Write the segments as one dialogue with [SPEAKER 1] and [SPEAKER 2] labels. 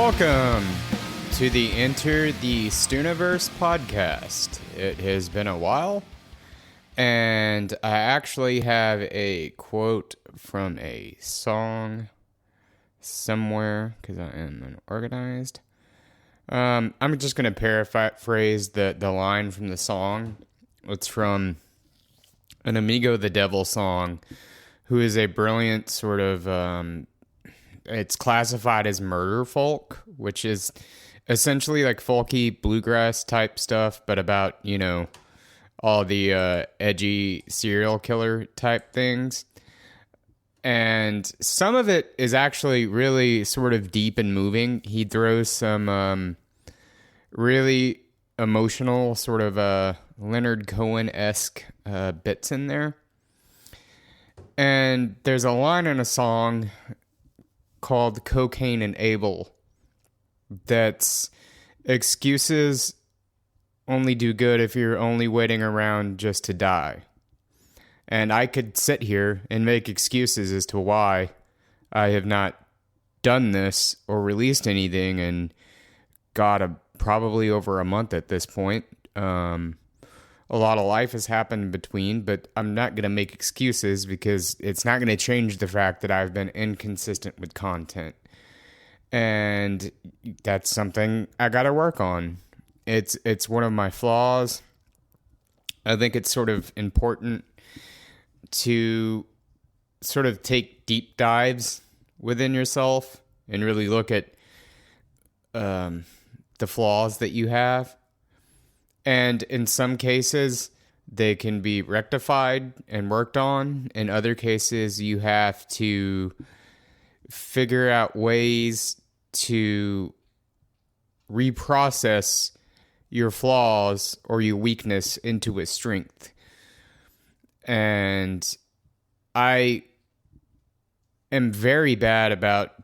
[SPEAKER 1] Welcome to the Enter the Stuniverse podcast. It has been a while, and I actually have a quote from a song somewhere because I am unorganized. I'm just going to paraphrase the line from the song. It's from an Amigo the Devil song, who is a brilliant sort of... it's classified as murder folk, which is essentially like folky bluegrass type stuff, but about, you know, all the edgy serial killer type things. And some of it is actually really sort of deep and moving. He throws some really emotional sort of Leonard Cohen-esque bits in there. And there's a line in a song called Cocaine and Abel that's excuses only do good if you're only waiting around just to die. And I could sit here and make excuses as to why I have not done this or released anything in, probably over a month at this point. A lot of life has happened in between, but I'm not going to make excuses because it's not going to change the fact that I've been inconsistent with content. And that's something I got to work on. It's one of my flaws. I think it's sort of important to sort of take deep dives within yourself and really look at the flaws that you have. And in some cases, they can be rectified and worked on. In other cases, you have to figure out ways to reprocess your flaws or your weakness into a strength. And I am very bad about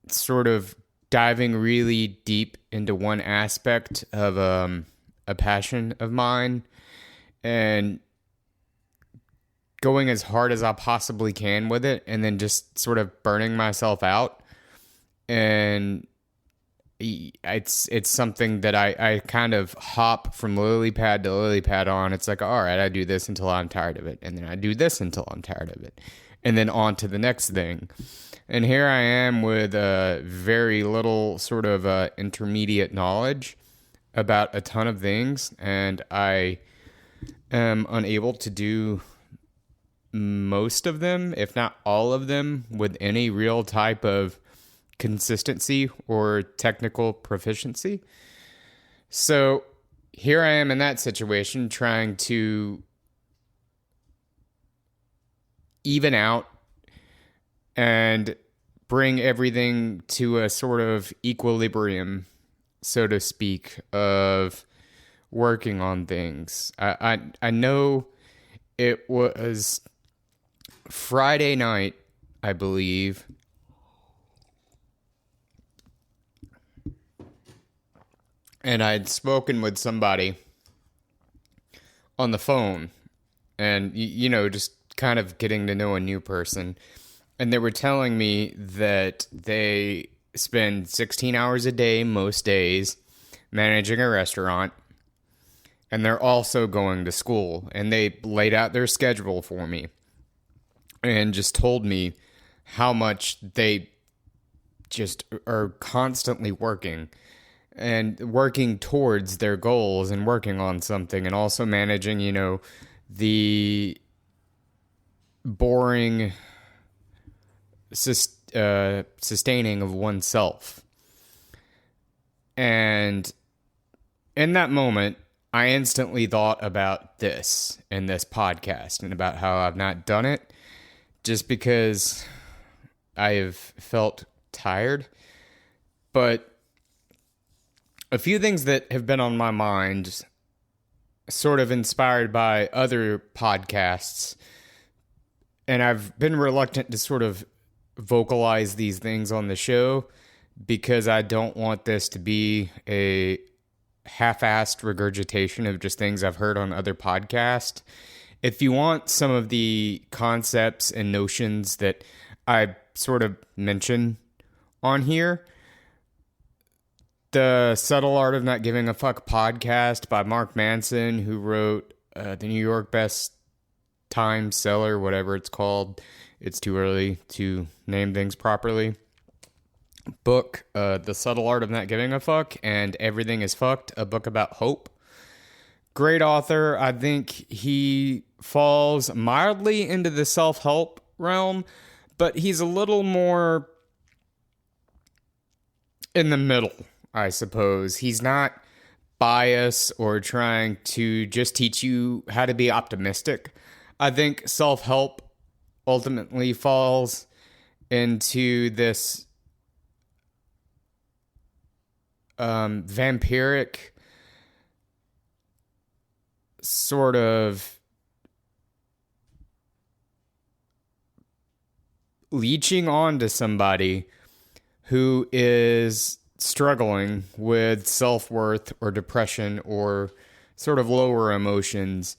[SPEAKER 1] sort of diving really deep into one aspect of a passion of mine and going as hard as I possibly can with it and then just sort of burning myself out. And it's something that I kind of hop from lily pad to lily pad on. It's like, all right, I do this until I'm tired of it. And then I do this until I'm tired of it. And then on to the next thing. And here I am with very little sort of intermediate knowledge about a ton of things, and I am unable to do most of them, if not all of them, with any real type of consistency or technical proficiency. So here I am in that situation, trying to even out and bring everything to a sort of equilibrium, so to speak, of working on things. I know it was Friday night, I believe, and I'd spoken with somebody on the phone, and, you know, just kind of getting to know a new person, and they were telling me that they spend 16 hours a day most days managing a restaurant, and they're also going to school, and they laid out their schedule for me and just told me how much they just are constantly working and working towards their goals and working on something, and also managing, you know, the boring sustaining of oneself. And in that moment, I instantly thought about this in this podcast and about how I've not done it just because I have felt tired. But a few things that have been on my mind, sort of inspired by other podcasts, and I've been reluctant to sort of vocalize these things on the show because I don't want this to be a half-assed regurgitation of just things I've heard on other podcasts. If you want some of the concepts and notions that I sort of mention on here, The Subtle Art of Not Giving a Fuck podcast by Mark Manson, who wrote the New York Best Time Seller, whatever it's called. It's too early to name things properly. Book, The Subtle Art of Not Giving a Fuck, and Everything is Fucked, a book about hope. Great author. I think he falls mildly into the self-help realm, but he's a little more in the middle, I suppose. He's not biased or trying to just teach you how to be optimistic. I think self-help ultimately falls into this vampiric sort of leeching on to somebody who is struggling with self-worth or depression or sort of lower emotions,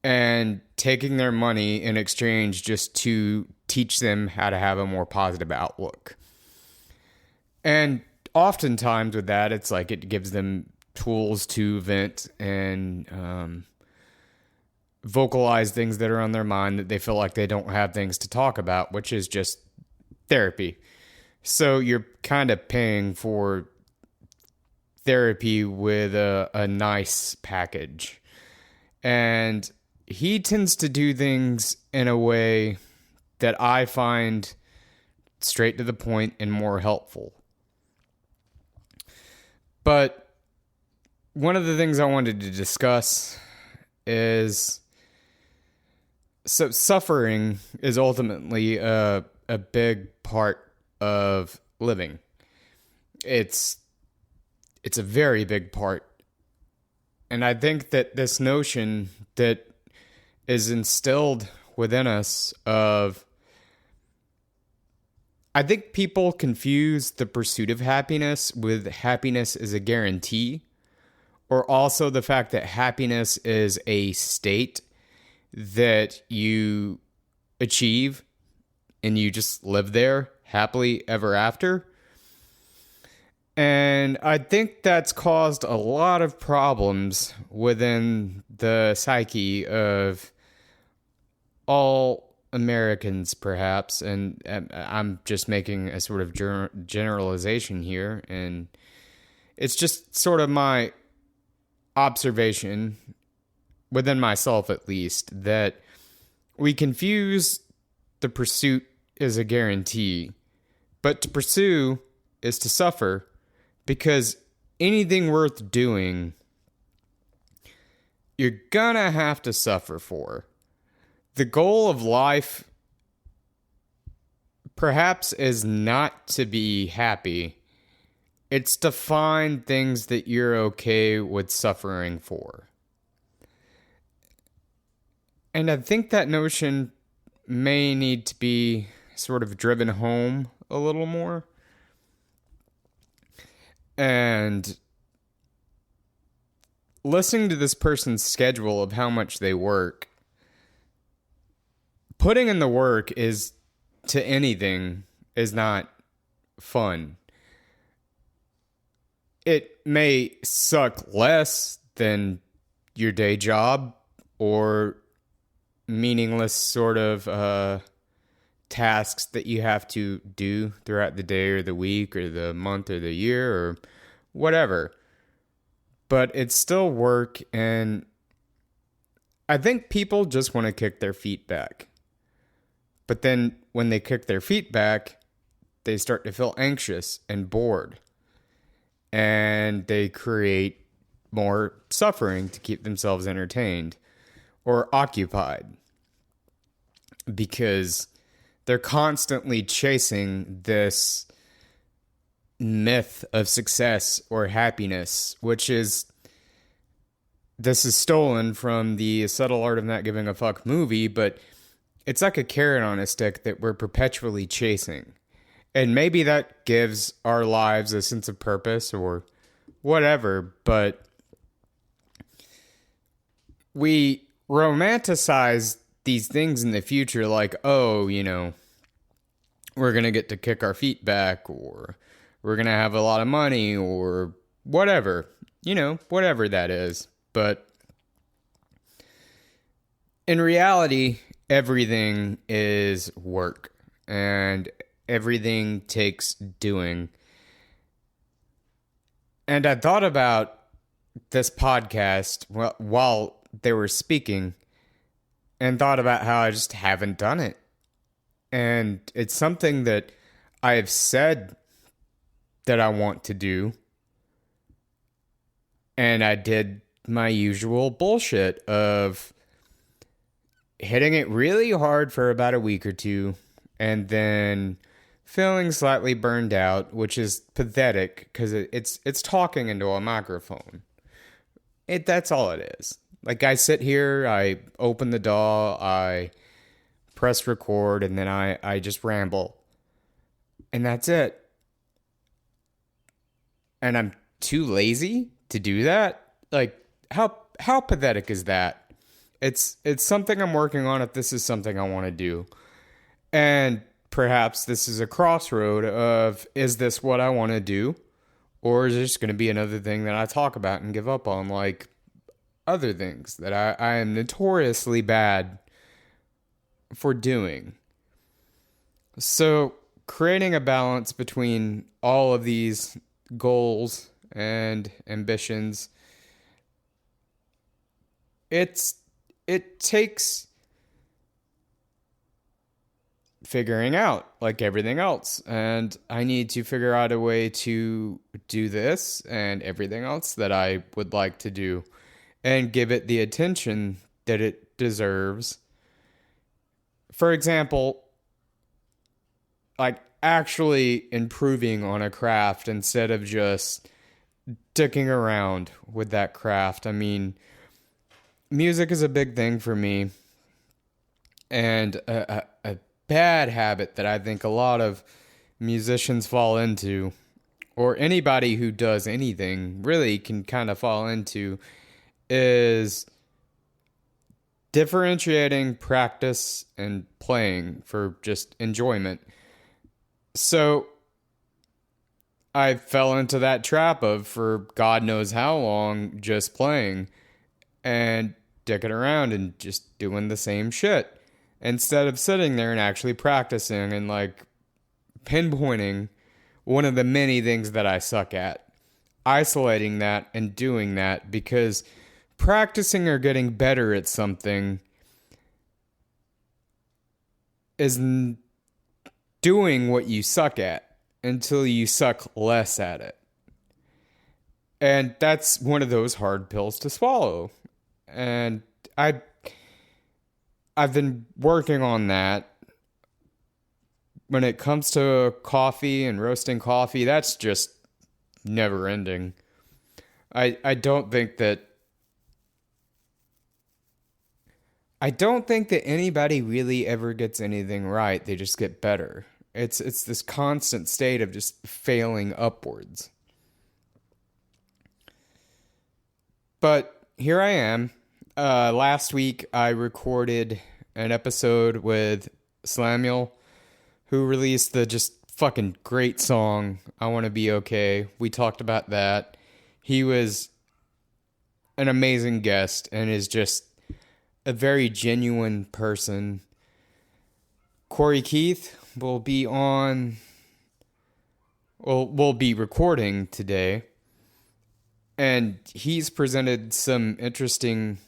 [SPEAKER 1] and taking their money in exchange just to teach them how to have a more positive outlook. And oftentimes with that, it's like it gives them tools to vent and vocalize things that are on their mind that they feel like they don't have things to talk about, which is just therapy. So you're kind of paying for therapy with a nice package. And he tends to do things in a way that I find straight to the point and more helpful. But one of the things I wanted to discuss is, so suffering is ultimately a big part of living. It's a very big part. And I think that this notion that is instilled within us of, I think people confuse the pursuit of happiness with happiness as a guarantee, or also the fact that happiness is a state that you achieve and you just live there happily ever after. And I think that's caused a lot of problems within the psyche of all Americans, perhaps. And I'm just making a sort of generalization here. And it's just sort of my observation, within myself at least, that we confuse the pursuit as a guarantee. But to pursue is to suffer. Because anything worth doing, you're gonna have to suffer for. The goal of life, perhaps, is not to be happy. It's to find things that you're okay with suffering for. And I think that notion may need to be sort of driven home a little more. And listening to this person's schedule of how much they work, putting in the work is, to anything, is not fun. It may suck less than your day job or meaningless sort of tasks that you have to do throughout the day or the week or the month or the year or whatever. But it's still work, and I think people just want to kick their feet back. But then when they kick their feet back, they start to feel anxious and bored. And they create more suffering to keep themselves entertained or occupied. Because they're constantly chasing this myth of success or happiness, this is stolen from the Subtle Art of Not Giving a Fuck movie, but it's like a carrot on a stick that we're perpetually chasing. And maybe that gives our lives a sense of purpose or whatever, but we romanticize these things in the future like, oh, we're going to get to kick our feet back, or we're going to have a lot of money, or whatever, whatever that is. But in reality, everything is work and everything takes doing. And I thought about this podcast while they were speaking and thought about how I just haven't done it. And it's something that I have said that I want to do. And I did my usual bullshit of hitting it really hard for about a week or two and then feeling slightly burned out, which is pathetic because it's talking into a microphone. That's all it is. Like, I sit here, I open the DAW, I press record, and then I just ramble. And that's it. And I'm too lazy to do that? Like, how pathetic is that? It's something I'm working on if this is something I want to do. And perhaps this is a crossroad of, is this what I want to do? Or is it just going to be another thing that I talk about and give up on, like other things that I am notoriously bad for doing? So, creating a balance between all of these goals and ambitions, it takes figuring out, like everything else. And I need to figure out a way to do this and everything else that I would like to do and give it the attention that it deserves. For example, like actually improving on a craft instead of just dicking around with that craft. I mean, music is a big thing for me, and a bad habit that I think a lot of musicians fall into, or anybody who does anything really can kind of fall into, is differentiating practice and playing for just enjoyment. So I fell into that trap of, for God knows how long, just playing and dicking around and just doing the same shit instead of sitting there and actually practicing and like pinpointing one of the many things that I suck at, isolating that and doing that, because practicing or getting better at something is doing what you suck at until you suck less at it. And that's one of those hard pills to swallow. And I've been working on that. When it comes to coffee and roasting coffee, that's just never ending. I don't think that anybody really ever gets anything right. They just get better. It's this constant state of just failing upwards. But here I am. Last week I recorded an episode with Slamuel, who released the just fucking great song, I Want to Be Okay. We talked about that. He was an amazing guest and is just a very genuine person. Corey Keith will be recording today, and he's presented some interesting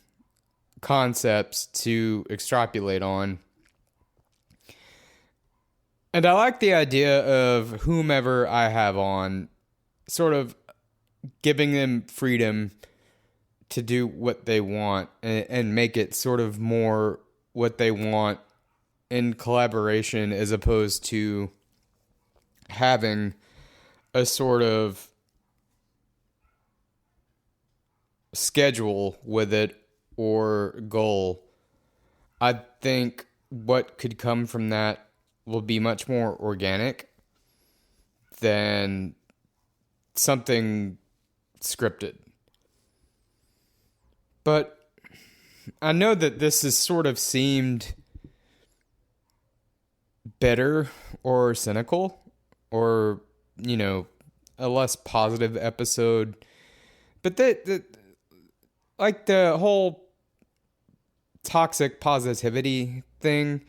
[SPEAKER 1] concepts to extrapolate on. And I like the idea of whomever I have on, sort of giving them freedom to do what they want and make it sort of more what they want in collaboration, as opposed to having a sort of schedule with it or goal. I think what could come from that will be much more organic than something scripted. But I know that this has sort of seemed bitter or cynical or, a less positive episode. But like the whole toxic positivity thing,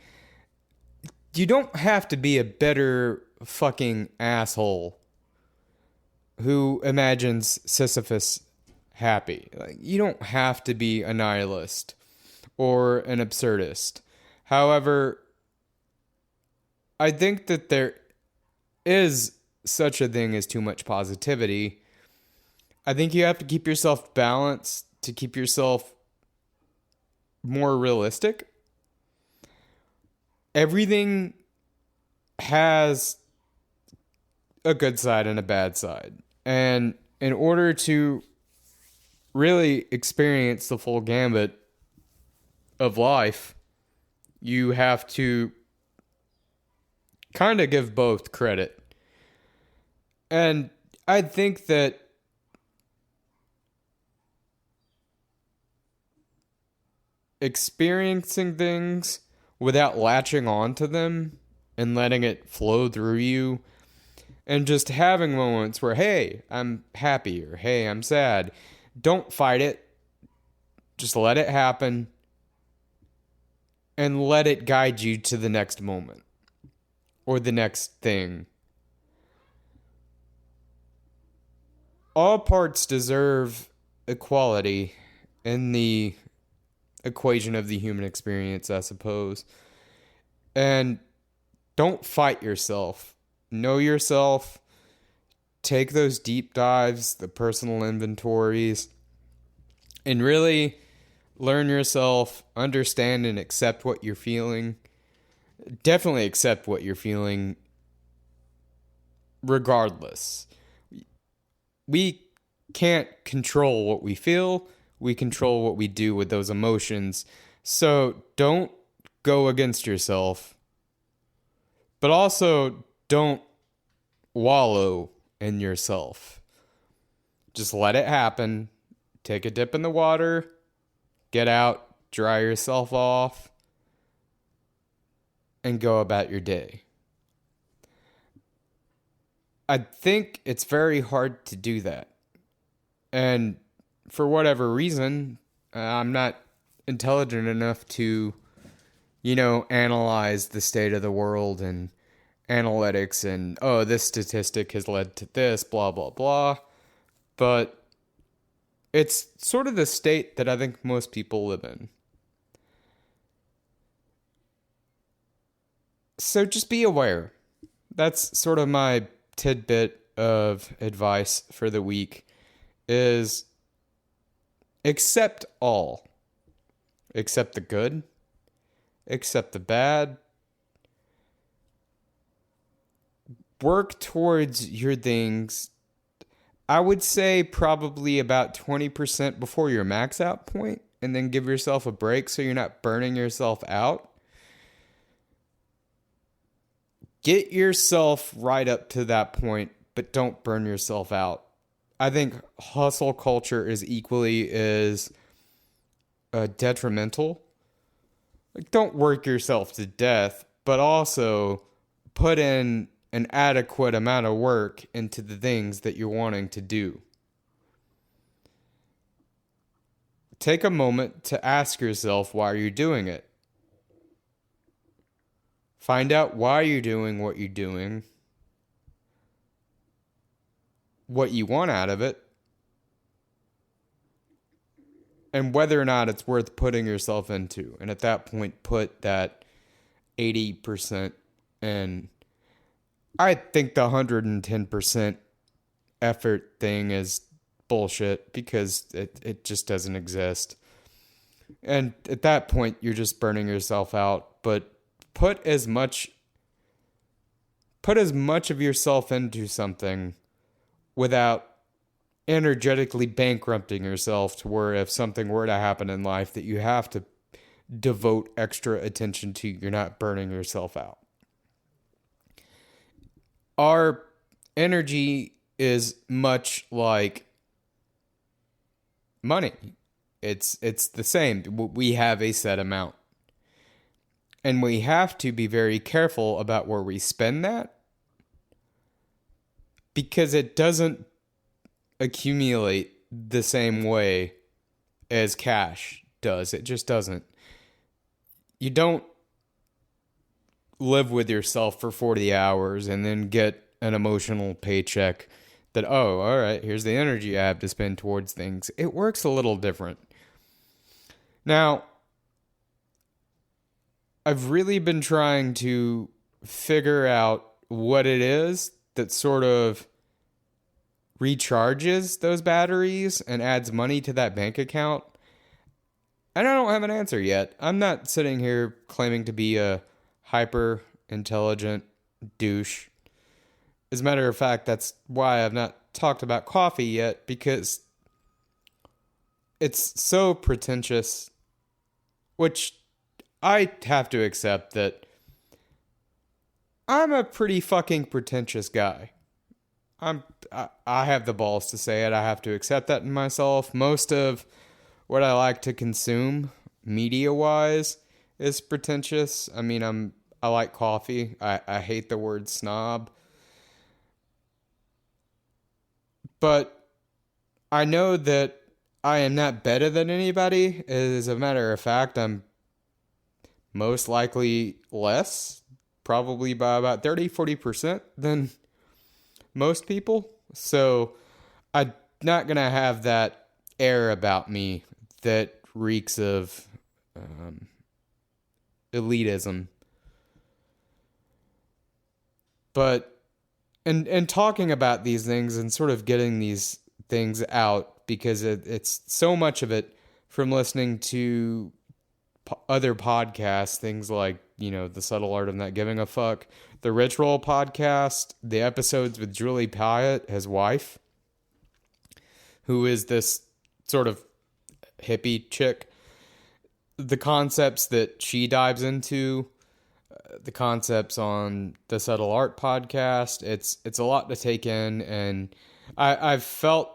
[SPEAKER 1] you don't have to be a bitter fucking asshole who imagines Sisyphus happy. Like, you don't have to be a nihilist or an absurdist. However, I think that there is such a thing as too much positivity. I think you have to keep yourself balanced to keep yourself more realistic. Everything has a good side and a bad side. And in order to really experience the full gambit of life, you have to kind of give both credit. And I think that experiencing things without latching on to them and letting it flow through you, and just having moments where, hey, I'm happy, or hey, I'm sad. Don't fight it. Just let it happen and let it guide you to the next moment or the next thing. All parts deserve equality in the equation of the human experience, I suppose. And don't fight yourself. Know yourself. Take those deep dives, the personal inventories, and really learn yourself, understand and accept what you're feeling. Definitely accept what you're feeling regardless. We can't control what we feel. We control what we do with those emotions. So don't go against yourself. But also don't wallow in yourself. Just let it happen. Take a dip in the water. Get out. Dry yourself off. And go about your day. I think it's very hard to do that. And for whatever reason, I'm not intelligent enough to, analyze the state of the world and analytics and, this statistic has led to this, blah, blah, blah. But it's sort of the state that I think most people live in. So just be aware. That's sort of my tidbit of advice for the week, is accept all. Accept the good. Accept the bad. Work towards your things. I would say probably about 20% before your max out point, and then give yourself a break so you're not burning yourself out. Get yourself right up to that point, but don't burn yourself out. I think hustle culture is equally as detrimental. Like, don't work yourself to death, but also put in an adequate amount of work into the things that you're wanting to do. Take a moment to ask yourself why you're doing it. Find out why you're doing what you're doing, what you want out of it, and whether or not it's worth putting yourself into. And at that point, put that 80% in. I think the 110% effort thing is bullshit because it just doesn't exist. And at that point, you're just burning yourself out. But put as much of yourself into something without energetically bankrupting yourself, to where if something were to happen in life that you have to devote extra attention to, you're not burning yourself out. Our energy is much like money. It's the same. We have a set amount. And we have to be very careful about where we spend that. because it doesn't accumulate the same way as cash does. It just doesn't. You don't live with yourself for 40 hours and then get an emotional paycheck that, oh, all right, here's the energy I have to spend towards things. It works a little different. Now, I've really been trying to figure out what it is that sort of recharges those batteries and adds money to that bank account. And I don't have an answer yet. I'm not sitting here claiming to be a hyper intelligent douche. As a matter of fact, that's why I've not talked about coffee yet, because it's so pretentious, which I have to accept that I'm a pretty fucking pretentious guy. I have the balls to say it. I have to accept that in myself. Most of what I like to consume media-wise is pretentious. I mean, I like coffee. I hate the word snob. But I know that I am not better than anybody. As a matter of fact, I'm most likely less, probably by about 30-40% than most people. So I'm not going to have that air about me that reeks of elitism. But and talking about these things and sort of getting these things out, because it's so much of it from listening to other podcasts, things like, The Subtle Art of Not Giving a Fuck, the Rich Roll podcast, the episodes with Julie Pyatt, his wife, who is this sort of hippie chick, the concepts that she dives into, the concepts on the Subtle Art podcast. It's a lot to take in, and I've felt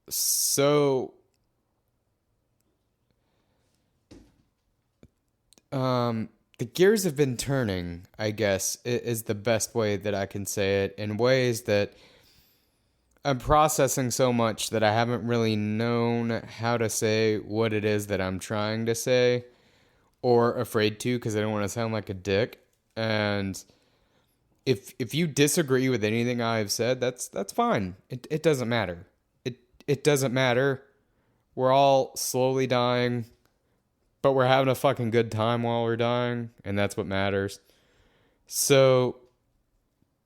[SPEAKER 1] so the gears have been turning, I guess, is the best way that I can say it, in ways that I'm processing so much that I haven't really known how to say what it is that I'm trying to say, or afraid to, because I don't want to sound like a dick. And if you disagree with anything I've said, that's fine. It doesn't matter. It doesn't matter. We're all slowly dying, but we're having a fucking good time while we're dying, and that's what matters. So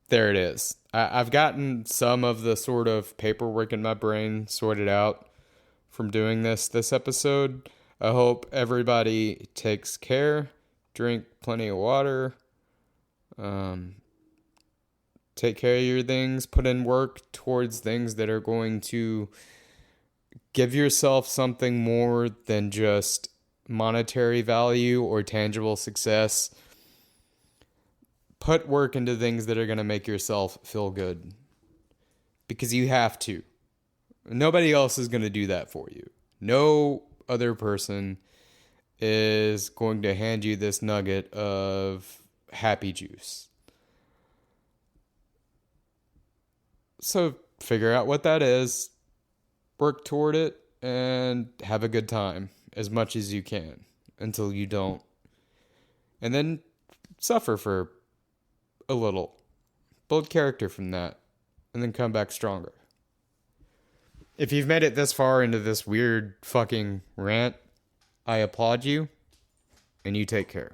[SPEAKER 1] there it is. I've gotten some of the sort of paperwork in my brain sorted out from doing this episode. I hope everybody takes care, drink plenty of water, take care of your things, put in work towards things that are going to give yourself something more than just monetary value or tangible success. Put work into things that are going to make yourself feel good, because you have to. Nobody else is going to do that for you. No other person is going to hand you this nugget of happy juice. So figure out what that is, work toward it, and have a good time as much as you can until you don't. And then suffer for a little. Build character from that, and then come back stronger. If you've made it this far into this weird fucking rant, I applaud you, and you take care.